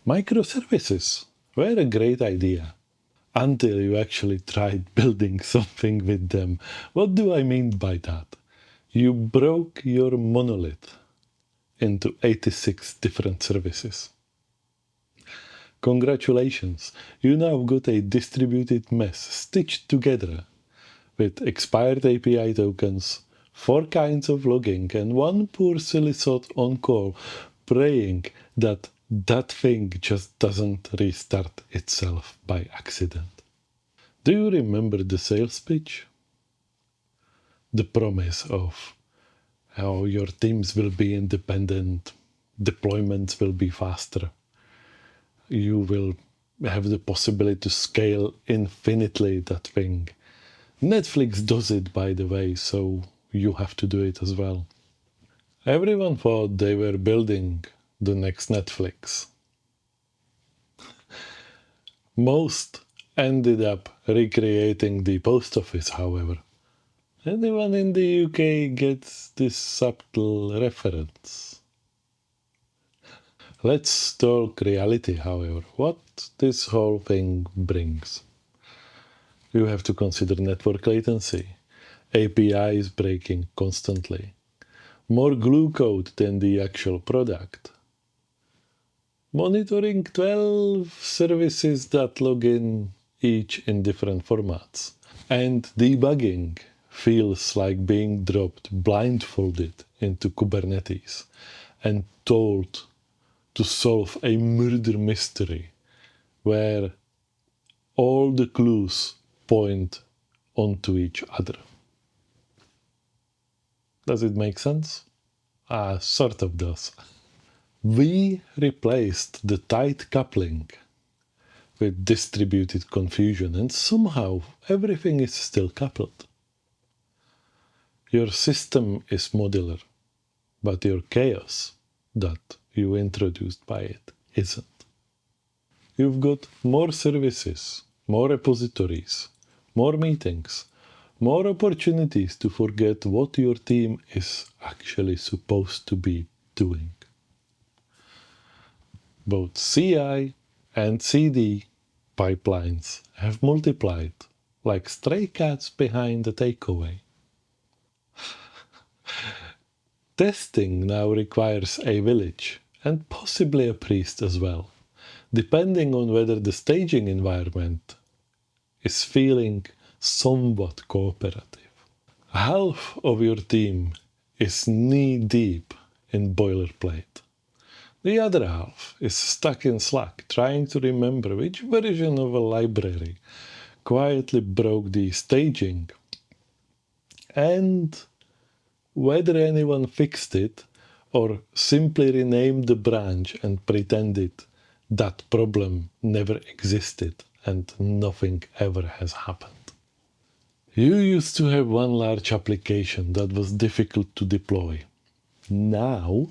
Microservices were a great idea until you actually tried building something with them. What do I mean by that? You broke your monolith into 86 different services. Congratulations, you now got a distributed mess stitched together with expired API tokens, 4 kinds of logging, and one poor silly sod on call praying that that thing just doesn't restart itself by accident. Do you remember the sales pitch? The promise of how your teams will be independent, deployments will be faster, you will have the possibility to scale infinitely that thing. Netflix does it, by the way, so you have to do it as well. Everyone thought they were building the next Netflix. Most ended up recreating the post office, however. Anyone in the UK gets this subtle reference? Let's talk reality, however. What this whole thing brings. You have to consider network latency, APIs breaking constantly, more glue code than the actual product, monitoring 12 services that log in, each in different formats, and debugging feels like being dropped blindfolded into Kubernetes and told to solve a murder mystery where all the clues point onto each other. Does it make sense? Sort of does. We replaced the tight coupling with distributed confusion, and somehow everything is still coupled. Your system is modular, but your chaos that you introduced by it isn't. You've got more services, more repositories, more meetings, more opportunities to forget what your team is actually supposed to be doing. Both CI and CD pipelines have multiplied like stray cats behind a takeaway. Testing now requires a village and possibly a priest as well, depending on whether the staging environment is feeling somewhat cooperative. Half of your team is knee-deep in boilerplate. The other half is stuck in Slack, trying to remember which version of a library quietly broke the staging and whether anyone fixed it or simply renamed the branch and pretended that problem never existed and nothing ever has happened. You used to have one large application that was difficult to deploy. Now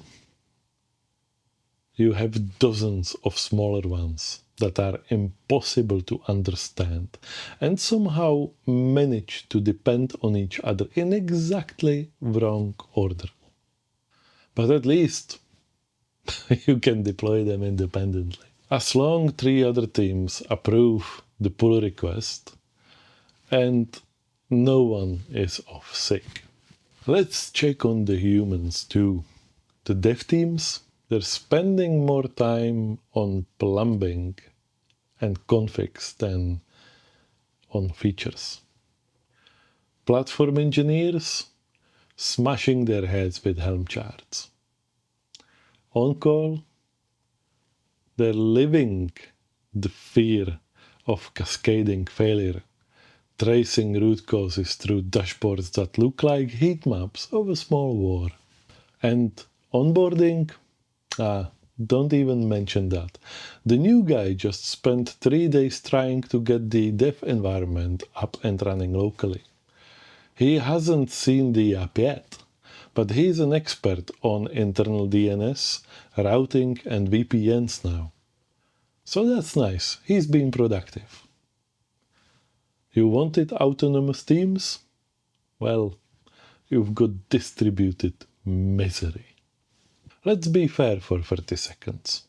you have dozens of smaller ones that are impossible to understand and somehow manage to depend on each other in exactly wrong order. But at least you can deploy them independently. As long as 3 other teams approve the pull request and no one is off sick. Let's check on the humans too. The dev teams, they're spending more time on plumbing and configs than on features. Platform engineers, smashing their heads with Helm charts. On call, they're living the fear of cascading failure, tracing root causes through dashboards that look like heat maps of a small war. And onboarding? Don't even mention that. The new guy just spent 3 days trying to get the dev environment up and running locally. He hasn't seen the app yet, but he's an expert on internal DNS, routing, and VPNs now. So that's nice. He's been productive. You wanted autonomous teams? Well, you've got distributed misery. Let's be fair for 30 seconds.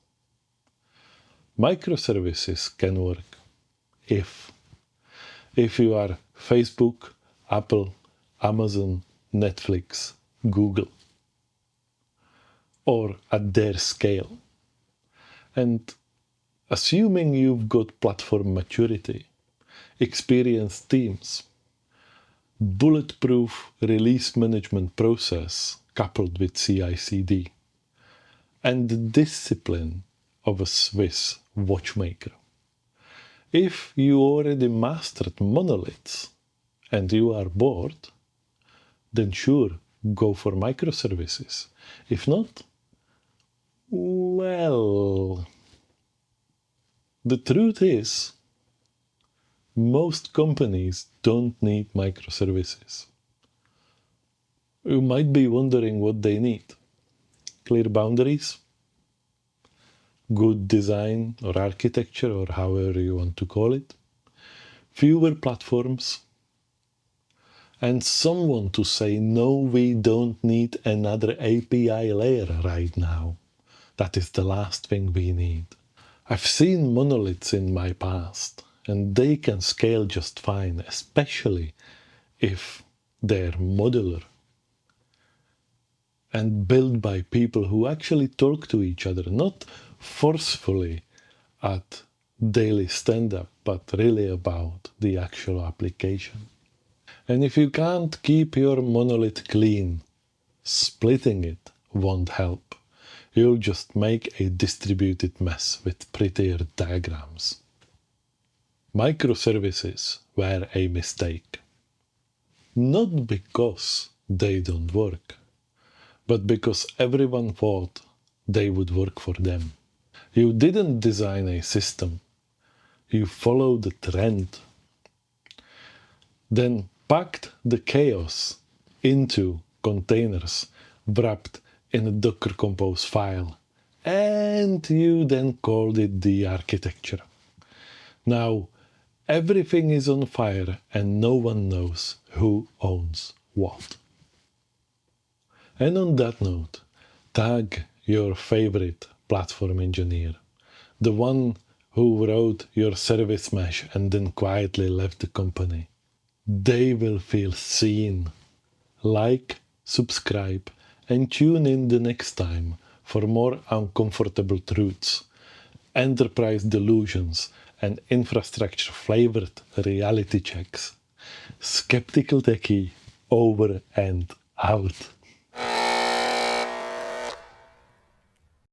Microservices can work if you are Facebook, Apple, Amazon, Netflix, Google, or at their scale. And assuming you've got platform maturity, experienced teams, bulletproof release management process coupled with CI/CD, and the discipline of a Swiss watchmaker. If you already mastered monoliths and you are bored, then sure, go for microservices. If not, well, the truth is, most companies don't need microservices. You might be wondering what they need. Clear boundaries, good design or architecture, or however you want to call it, fewer platforms, and someone to say, no, we don't need another API layer right now. That is the last thing we need. I've seen monoliths in my past, and they can scale just fine, especially if they're modular and built by people who actually talk to each other, not forcefully at daily stand-up, but really about the actual application. And if you can't keep your monolith clean, splitting it won't help. You'll just make a distributed mess with prettier diagrams. Microservices were a mistake. Not because they don't work, but because everyone thought they would work for them. You didn't design a system. You followed the trend. Then packed the chaos into containers wrapped in a Docker Compose file. And you then called it the architecture. Now, everything is on fire and no one knows who owns what. And on that note, tag your favorite platform engineer, the one who wrote your service mesh and then quietly left the company. They will feel seen. Like, subscribe, and tune in the next time for more uncomfortable truths, enterprise delusions, and infrastructure-flavored reality checks. Skeptikal Techie, over and out.